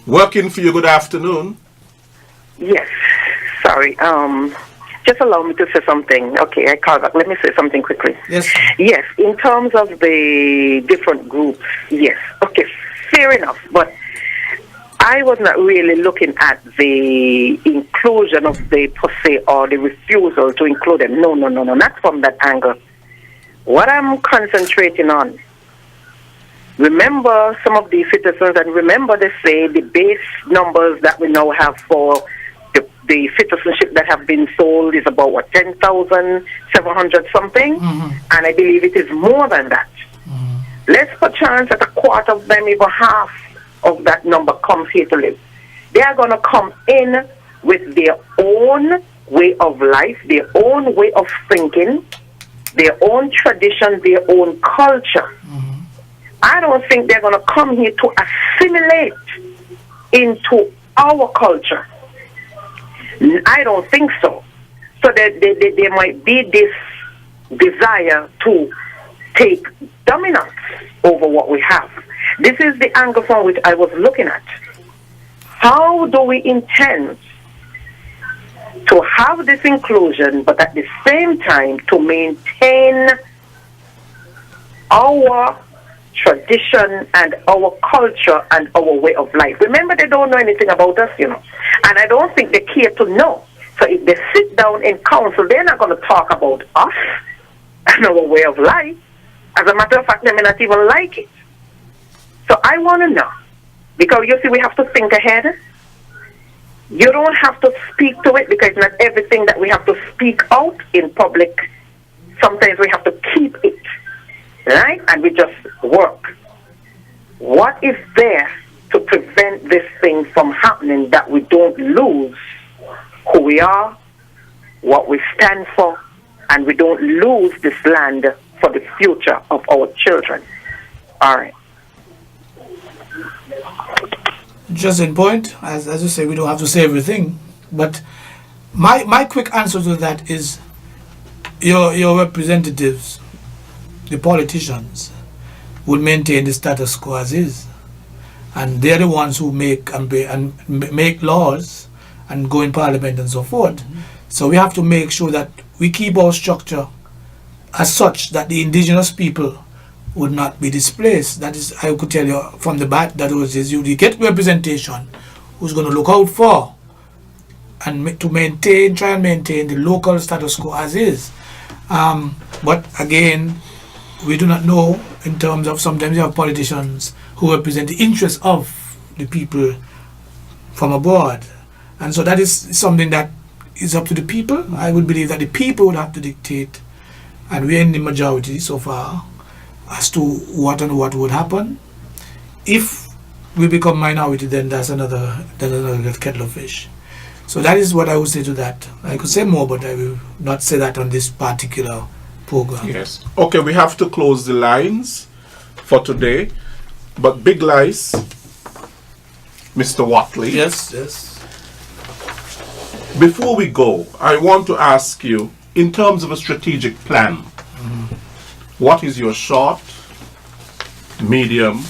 Working for you, good afternoon. Yes. Sorry. Just allow me to say something. Okay, I call back. Let me say something quickly. Yes. Yes, in terms of the different groups, yes. Okay, fair enough. But I was not really looking at the inclusion of the POSE or the refusal to include them. No, not from that angle. What I'm concentrating on, remember some of these citizens, and remember they say the base numbers that we now have for the citizenship that have been sold is about, 10,700 something? And I believe it is more than that. Let's perchance that a quarter of them, even half of that number comes here to live. They are going to come in with their own way of life, their own way of thinking, their own tradition, their own culture. I don't think they're going to come here to assimilate into our culture. I don't think so. So there might be this desire to take dominance over what we have. This is the angle from which I was looking at. How do we intend to have this inclusion, but at the same time to maintain our tradition and our culture and our way of life? Remember, they don't know anything about us, and I don't think they care to know. So if they sit down in council, they're not going to talk about us and our way of life. As a matter of fact, they may not even like it. So I want to know, because you see, we have to think ahead. You don't have to speak to it, because not everything that we have to speak out in public, sometimes we have to keep it, right? And we just work. What is there to prevent this thing from happening, that we don't lose who we are, what we stand for, and we don't lose this land for the future of our children? All right. Just in point, as you say, we don't have to say everything, but my quick answer to that is your representatives, the politicians, will maintain the status quo as is, and they're the ones who make laws and go in parliament and so forth. So we have to make sure that we keep our structure as such that the indigenous people would not be displaced. That is, I could tell you from the bat, that was is you get representation who's going to look out for and try and maintain the local status quo as is. But again, we do not know, in terms of, sometimes you have politicians who represent the interests of the people from abroad, and so that is something that is up to the people. I would believe that the people would have to dictate, and we're in the majority so far, as to what would happen. If we become minority, then that's another kettle of fish. So that is what I would say to that. I could say more, but I will not say that on this particular program. Yes. Okay, we have to close the lines for today. But Big Lice, Mr. Watley. Yes. Before we go, I want to ask you, in terms of a strategic plan, what is your short, medium,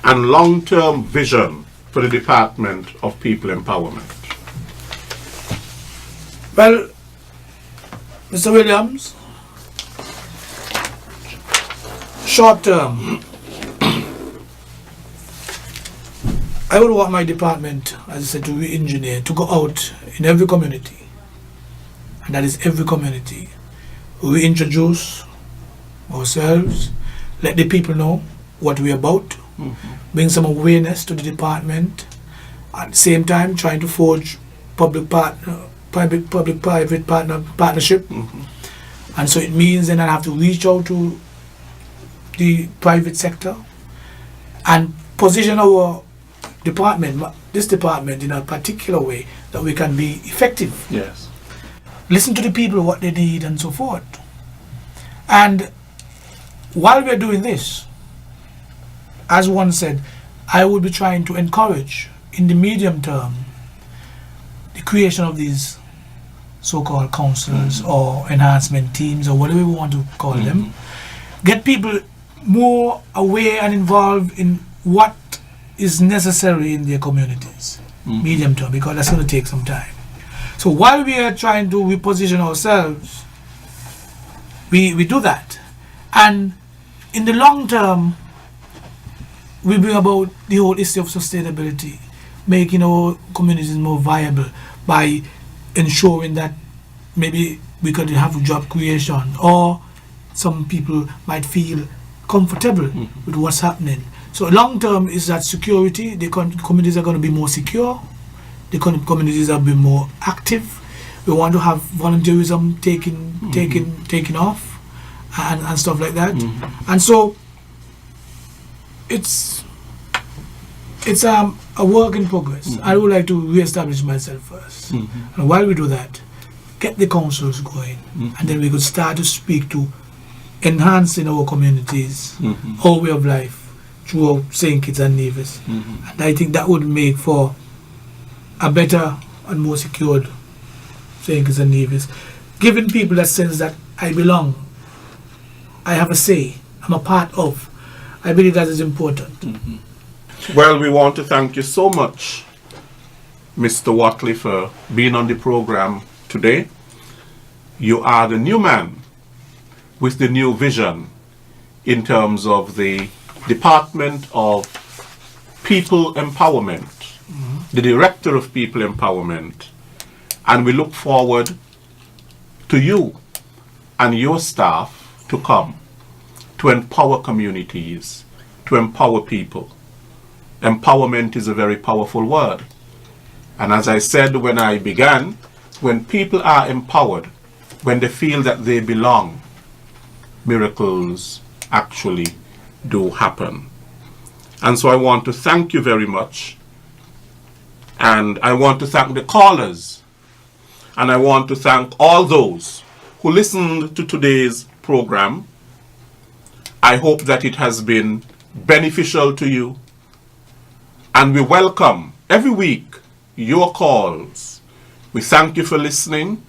and long-term vision for the Department of People Empowerment? Well, Mr. Williams, short term, I would want my department, as I said, to re-engineer, to go out in every community, and that is every community. We introduce ourselves, let the people know what we're about, bring some awareness to the department, at the same time trying to forge public-private partnership. And so it means then I have to reach out to the private sector and position our this department in a particular way that we can be effective. Yes. Listen to the people, what they need and so forth. And while we're doing this, as one said, I will be trying to encourage in the medium term the creation of these so-called councils or enhancement teams or whatever we want to call them. Get people more aware and involved in what is necessary in their communities, medium term, because that's going to take some time. So while we are trying to reposition ourselves, we do that. And in the long term, we bring about the whole issue of sustainability, making our communities more viable by ensuring that maybe we could have job creation, or some people might feel comfortable with what's happening. So long term is that security. The communities are going to be more secure. The communities are be more active. We want to have volunteerism taking off, and stuff like that. And so it's a work in progress. I would like to re-establish myself first, and while we do that, get the councils going, and then we could start to speak to enhancing our communities, our way of life through St. Kitts and Nevis. And I think that would make for a better and more secured St. Kitts and Nevis, giving people that sense that I belong, I have a say, I'm a part of. I believe that is important. Well, we want to thank you so much, Mr. Watley, for being on the program today. You are the new man with the new vision in terms of the Department of People Empowerment, the Director of People Empowerment, and we look forward to you and your staff to come to empower communities, to empower people. Empowerment is a very powerful word. And as I said when I began, when people are empowered, when they feel that they belong, miracles actually do happen. And so I want to thank you very much. And I want to thank the callers. And I want to thank all those who listened to today's program. I hope that it has been beneficial to you. And we welcome every week your calls. We thank you for listening.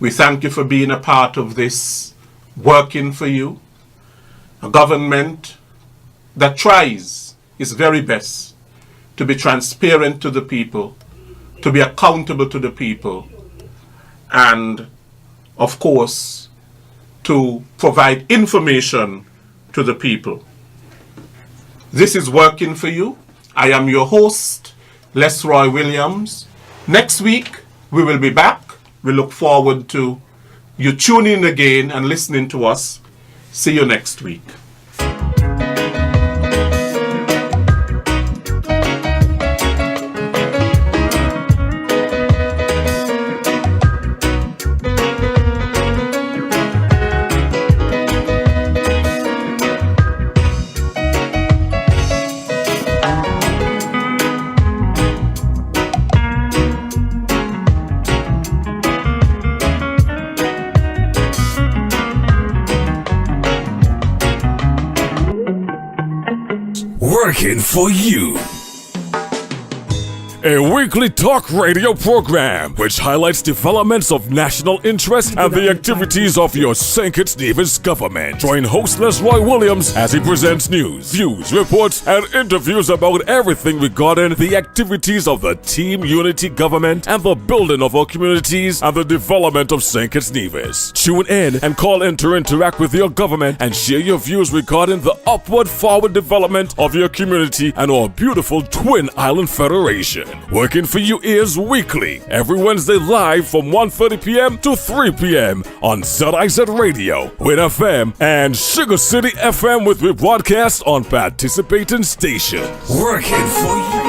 We thank you for being a part of this, working for you. A government that tries its very best to be transparent to the people, to be accountable to the people, and of course to provide information to the people. This is Working for You. I am your host, Les Roy Williams. Next week we will be back. We look forward to you tuning in again and listening to us. See you next week. Working for You. A weekly talk radio program which highlights developments of national interest and the activities of your St. Kitts Nevis government. Join host Les Roy Williams as he presents news, views, reports, and interviews about everything regarding the activities of the Team Unity government and the building of our communities and the development of St. Kitts Nevis. Tune in and call in to interact with your government and share your views regarding the upward forward development of your community and our beautiful Twin Island Federation. Working for You is weekly, every Wednesday live from 1:30 p.m. to 3 p.m. on ZIZ Radio, Win FM, and Sugar City FM with rebroadcast on participating stations. Working for You.